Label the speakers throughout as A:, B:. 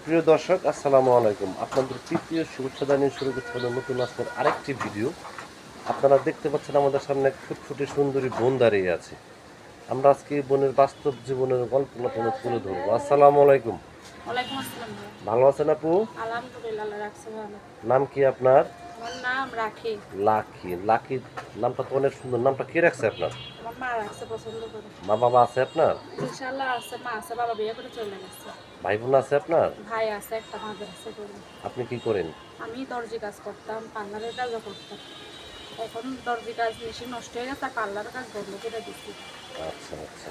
A: প্রিয় দর্শক, আসসালামু আলাইকুম। আপনাদের তৃতীয় শুভেচ্ছা জানিয়ে শুরু করতে হলো নতুন আজকের আরেকটি ভিডিও। আপনারা দেখতে পাচ্ছেন আমাদের সামনে এক ফুটফুটে সুন্দরী বোন দাঁড়িয়ে আছে। আমরা আজকে এই বোনের বাস্তব জীবনের গল্পগুলো আপনাদের তুলে ধরবো। আসসালামু আলাইকুম।
B: ওয়ালাইকুম আসসালাম ভাইয়া।
A: ভালো আছেন আপু?
B: আলহামদুলিল্লাহ, আল্লাহ রাখছে ভালো।
A: নাম কি আপনার?
B: আমার নাম রাখি।
A: লাকি। লাকি নামটা তো অনেক সুন্দর। নামটা কে রাখছে আপনার?
B: আমার মা রাখছে পছন্দ করে।
A: মা বাবা আছে আপনার?
B: ইনশাআল্লাহ আছে, মা আছে, বাবা বিয়ে করে চলে গেছে।
A: ভাই বোন আছে আপনার?
B: ভাই আছে একটা, মাদ্রাসা করে।
A: আপনি কি করেন?
B: আমি দর্জি কাজ করতাম, পার্লারের কাজও করতাম। এখন দর্জি কাজ মেশিন নষ্ট হয়ে গেছে, পার্লারের কাজ বন্ধ করে দিচ্ছি।
A: আচ্ছা আচ্ছা।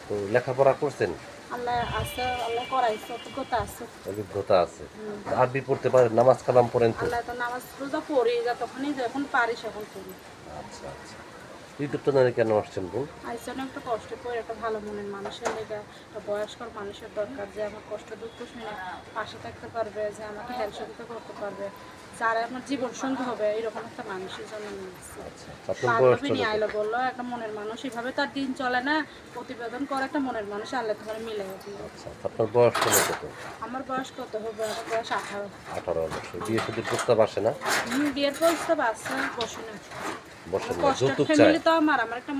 A: তো লেখাপড়া করছেন?
B: আল্লাহ আছে, আল্লাহ করাইছে, অভিজ্ঞতা আছে।
A: অভিজ্ঞতা আছে। আরবি পড়তে পারেন? নামাজ কালাম পড়েন তো?
B: আল্লাহ তো নামাজ রোজা পড়ি, যতক্ষণই যখন পারি সকল করি।
A: আচ্ছা আচ্ছা। ইউটিউব চ্যানেলে কেন আসছেন বোন?
B: আইসনে একটু কষ্ট করে, একটা ভালো মনের মানুষের লেগে, একটা বয়স্কর মানুষের দরকার, যে আমার কষ্ট দুঃখ শুনে পাশে থাকতে পারবে, যে আমাকে হেল্প সহযোগিতা করতে পারবে, যারা আমার জীবন সঙ্গী হবে, এরকম একটা মানুষের জন্য নিয়ে এসেছি।
A: আচ্ছা, আপনার বয়সটা
B: বান্ধবী নিয়ে
A: কত?
B: আইলো, বললো একটা মনের মানুষ, এভাবে তার দিন চলে না, প্রতিবেদন করে একটা মনের মানুষ আল্লাহ তোমার মিলে দিল।
A: আচ্ছা, আপনার বয়সটা কত?
B: আমার বয়স কত হবে? আমার বয়স 18।
A: 18 বছর। বিয়ে শাদীর প্রস্তাব আসে না?
B: বিয়ের প্রস্তাব আছে, বসে না।
A: বসেন না,
B: কষ্টের
A: যৌতুক চায়?
B: ফ্যামিলি তো আমার একটা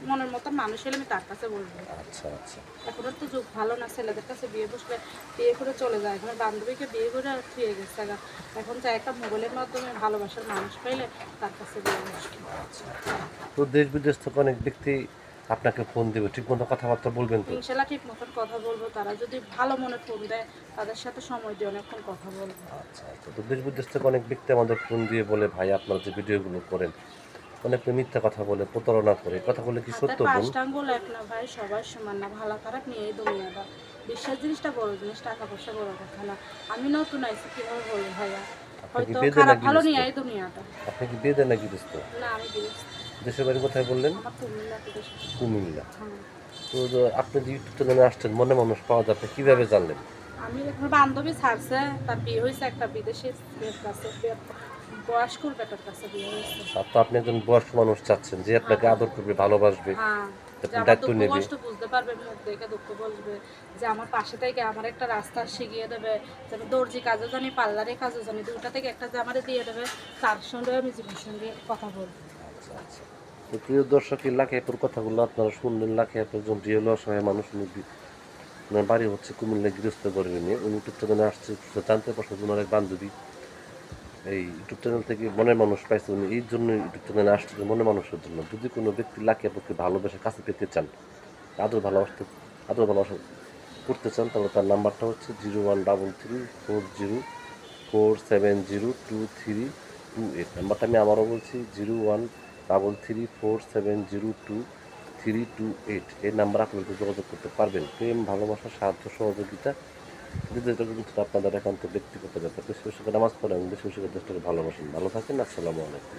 B: মনের মতো মানুষ হলে আমি তার কাছে বলবো।
A: আচ্ছা আচ্ছা।
B: এখনের তো যুগ ভালো না, ছেলেদের কাছে বিয়ে বসলে বিয়ে করে চলে যায়। এখন বান্ধবীকে বিয়ে করে আর ফিরে গেছে গা। এখন চাই একটা মোবাইলের মাধ্যমে ভালোবাসার মানুষ পাইলে তার কাছে বিয়ে বসবে।
A: আচ্ছা। তো দেশ বিদেশ থেকে অনেক ব্যক্তি আপনাকে ফোন দেবে, ঠিক মতো কথাবার্তা বলবেন তো?
B: ইনশাল্লাহ ঠিক মতন কথা বলবো, তারা যদি ভালো মনে ফোন দেয় তাদের সাথে সময় দিয়ে অনেকক্ষণ কথা বলবো।
A: আচ্ছা আচ্ছা। তো দেশ বিদেশ থেকে অনেক ব্যক্তি আমাদের ফোন দিয়ে বলে, ভাই আপনারা যে ভিডিওগুলো করেন অনেক মিথ্যা কথা বলে, প্রতারণা করে, এই কথাগুলো কি
B: হাতের
A: সত্য বোন?
B: পাঁচটা আঙ্গুল এক না ভাই, সবার সমান না, ভালো খারাপ নিয়েই দুনিয়াটা। বিশ্বাস জিনিসটা বড় জিনিস, টাকা পয়সা বড় কথা না। আমি নতুন আইসি, কিভাবে বলবো ভাইয়া,
A: আপনি কি
B: হয়তো
A: বেদে না
B: খারাপ ভালো
A: গৃহস্থ?
B: নিয়ে এই দুনিয়াটা।
A: আপনি কি বেদে না গৃহস্থ?
B: না, আমি গৃহস্থ।
A: দেশের বাড়ি কোথায় বললেন?
B: আমার কুমিল্লা থেকে।
A: কুমিল্লা।
B: হ্যাঁ।
A: তো আপনি যে ইউটিউব চ্যানেলে আসছেন, মনে মানুষ পাওয়া যায়, আপনি কিভাবে জানলেন?
B: আমি এখন বান্ধবী ছাড়ছে, তার বিয়ে হয়েছে একটা বিদেশি মেয়ের কাছে, বয়স্ক বেটার কাছে বিয়ে হয়েছে।
A: আর তো আপনি একজন বয়স্ক মানুষ চাচ্ছেন যে আপনাকে
B: হ্যাঁ,
A: আদর করবে, ভালোবাসবে,
B: হ্যাঁ, যে
A: আপনার
B: আমার
A: দায়িত্ব
B: দুঃখ
A: নেবে।
B: কষ্ট বুঝতে পারবে, মুখ দেখে দুঃখ বুঝবে, যে আমার পাশে থেকে আমার একটা রাস্তা শিখিয়ে দেবে, যে আমি দর্জি কাজও জানি, পার্লারে কাজও জানি, দুটা থেকে একটা যে আমার দিয়ে দেবে, তার সঙ্গে আমি জীবনের সঙ্গে কথা বলবো।
A: আচ্ছা আচ্ছা। তো প্রিয় দর্শক, এই লাখে আপুর কথাগুলো আপনারা শুনলেন। লাখে আপু একজন রিয়েল অসহায় মানুষ। ওনার বাড়ি হচ্ছে কুমিল্লা, গৃহস্থ করে নিয়ে উনি ইউটিউব চ্যানেলে আসছে জানতে পারছেন ওনার এক বান্ধবী এই ইউটিউব চ্যানেল থেকে মনের মানুষ পাইছে। উনি এই জন্য ইউটিউব চ্যানেলে আসছে, মনের মানুষের জন্য। যদি কোনো ব্যক্তি লাখে আপুকে ভালোবেসে কাছে পেতে চান, আদর ভালোবাসতে আদর ভালোবাসা করতে চান, তাহলে তার নাম্বারটা হচ্ছে 013340702328। নাম্বারটা আমি আবারও বলছি, 013340702328। এই নাম্বার আপনাদের যোগাযোগ করতে পারবেন। প্রেম, ভালোবাসা, সাহায্য, সহযোগিতা, যেটা কিন্তু আপনাদের একান্ত ব্যক্তিগত ব্যাপার। বেশি বেশি করে নামাজ পড়েন, বেশি বেশি করে দেশটাকে ভালোবাসেন। ভালো থাকেন। আসসালামু আলাইকুম।